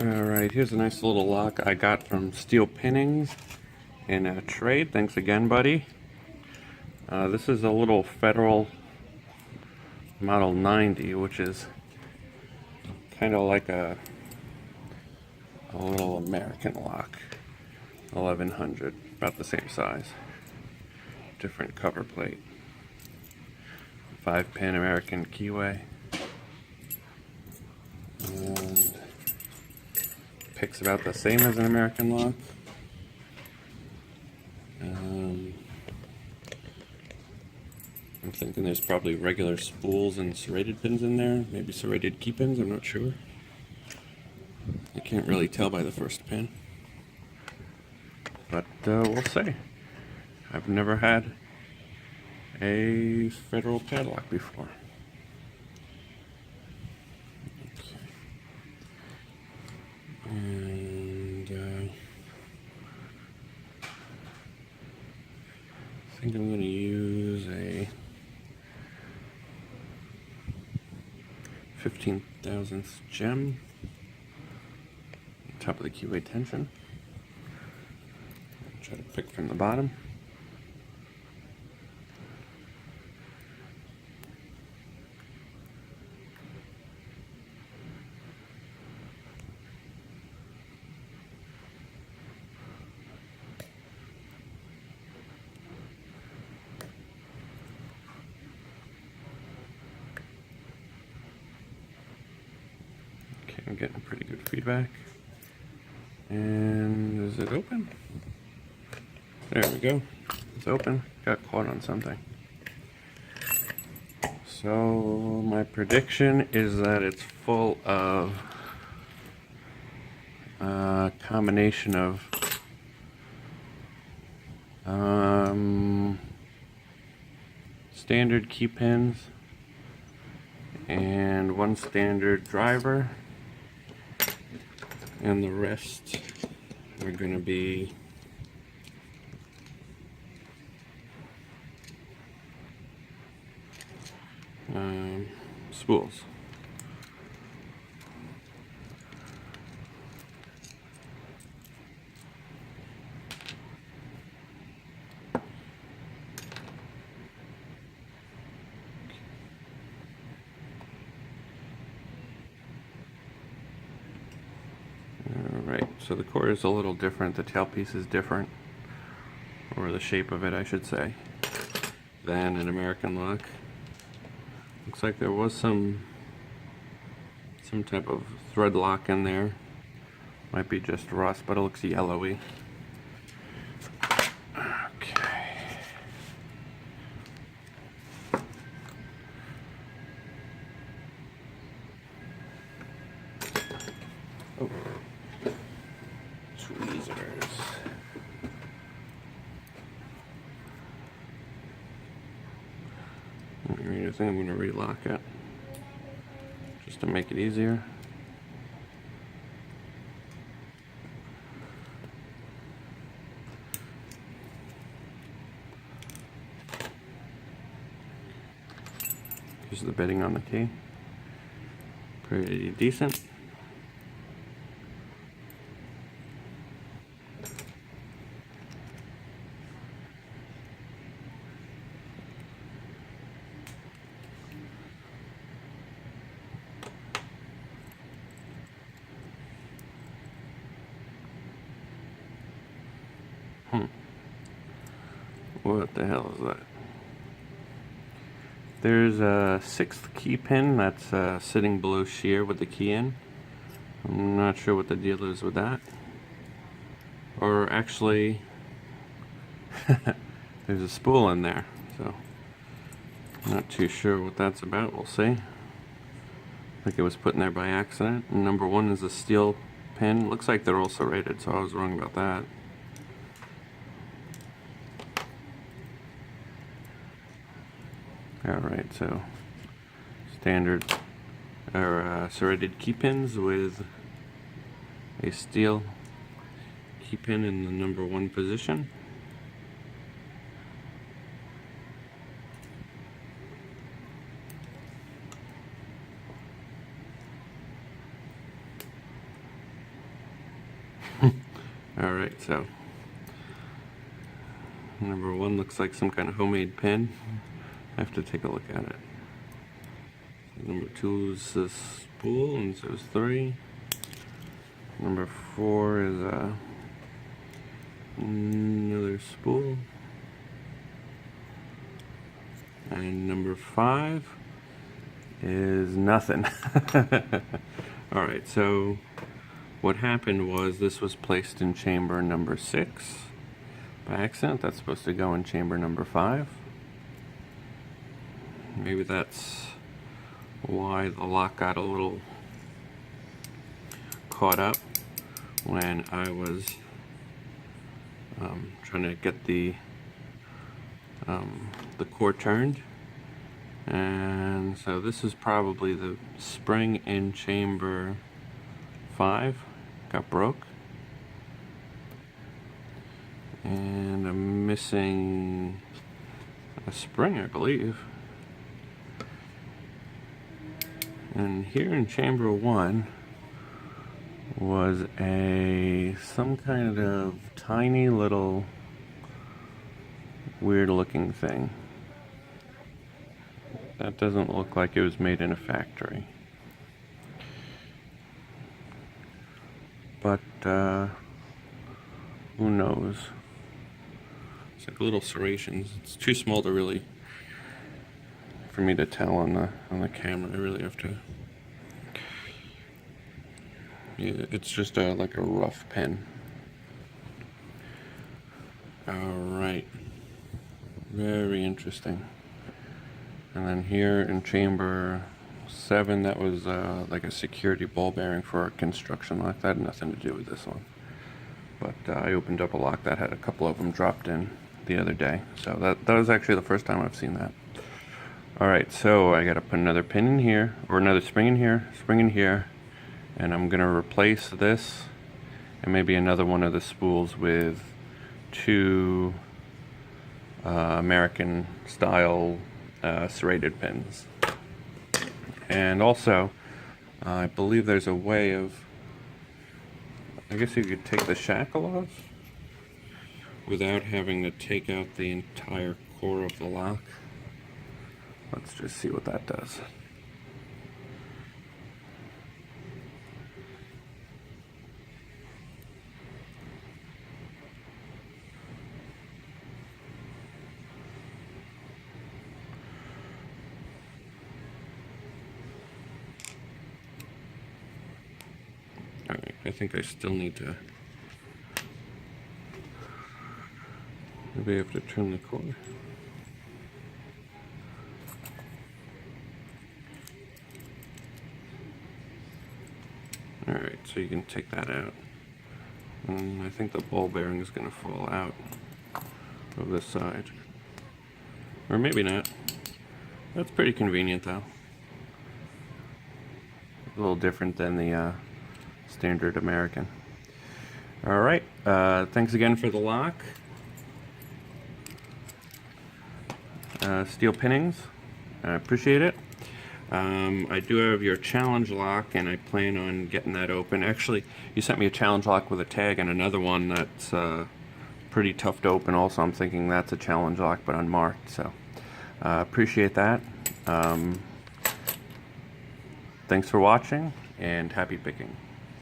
Alright, here's a nice little lock I got from Steel Pinnings in a trade. Thanks again, buddy. This is a little Federal Model 90, which is kind of like a little American lock. 1100, about the same size. Different cover plate. 5-pin American keyway. And picks about the same as an American lock. I'm thinking there's probably regular spools and serrated pins in there, maybe serrated key pins, I'm not sure. I can't really tell by the first pin. But we'll see. I've never had a Federal padlock before. Okay. And I think I'm going to use a 15,000th gem on top of the keyway tension. Try to pick from the bottom. Okay, I'm getting pretty good feedback. And is it open? There we go. It's open. Got caught on something. So my prediction is that it's full of a combination of standard key pins and one standard driver, and the rest are going to be spools. Alright, so the core is a little different, the tailpiece is different, or the shape of it I should say, than an American lock. Looks like there was some type of thread lock in there. Might be just rust, but it looks yellowy. Okay. Oh. Tweezers. I think I'm going to relock it just to make it easier. Here's the bedding on the key. Pretty decent. What the hell is that? There's a 6th key pin that's sitting below shear with the key in. I'm not sure what the deal is with that. Or actually, there's a spool in there, so not too sure what that's about. We'll see. I think it was put in there by accident. And number 1 is a steel pin. Looks like they're all serrated, so I was wrong about that. Alright, so standard or serrated key pins with a steel key pin in the number 1 position. Alright, so number 1 looks like some kind of homemade pin. I have to take a look at it. Number 2 is a spool, and so is 3. Number 4 is another spool. And number 5 is nothing. Alright, so what happened was this was placed in chamber number 6 by accident. That's supposed to go in chamber number 5. Maybe that's why the lock got a little caught up when I was trying to get the core turned. And so this is probably the spring in chamber 5 got broke, and I'm missing a spring, I believe. And here in chamber 1 was some kind of tiny little weird looking thing. That doesn't look like it was made in a factory. But who knows? It's like little serrations. It's too small to really, for me to tell on the camera. I really have to. Yeah, it's just like a rough pen. All right. Very interesting. And then here in chamber 7, that was like a security ball bearing for a construction lock. That had nothing to do with this one. But I opened up a lock that had a couple of them dropped in the other day. So that was actually the first time I've seen that. Alright, so I gotta put another pin in here, or another spring in here, and I'm gonna replace this and maybe another one of the spools with 2 American style serrated pins. And also, I believe there's a way of, I guess you could take the shackle off without having to take out the entire core of the lock. Let's just see what that does. Alright, I think I still need to, maybe I have to turn the cord. Alright, so you can take that out. And I think the ball bearing is going to fall out of this side. Or maybe not. That's pretty convenient though. A little different than the standard American. Alright, thanks again for the lock. Steel pinnings, I appreciate it. I do have your challenge lock, and I plan on getting that open. Actually, you sent me a challenge lock with a tag and another one that's pretty tough to open also. I'm thinking that's a challenge lock but unmarked, so appreciate that. Thanks for watching, and happy picking.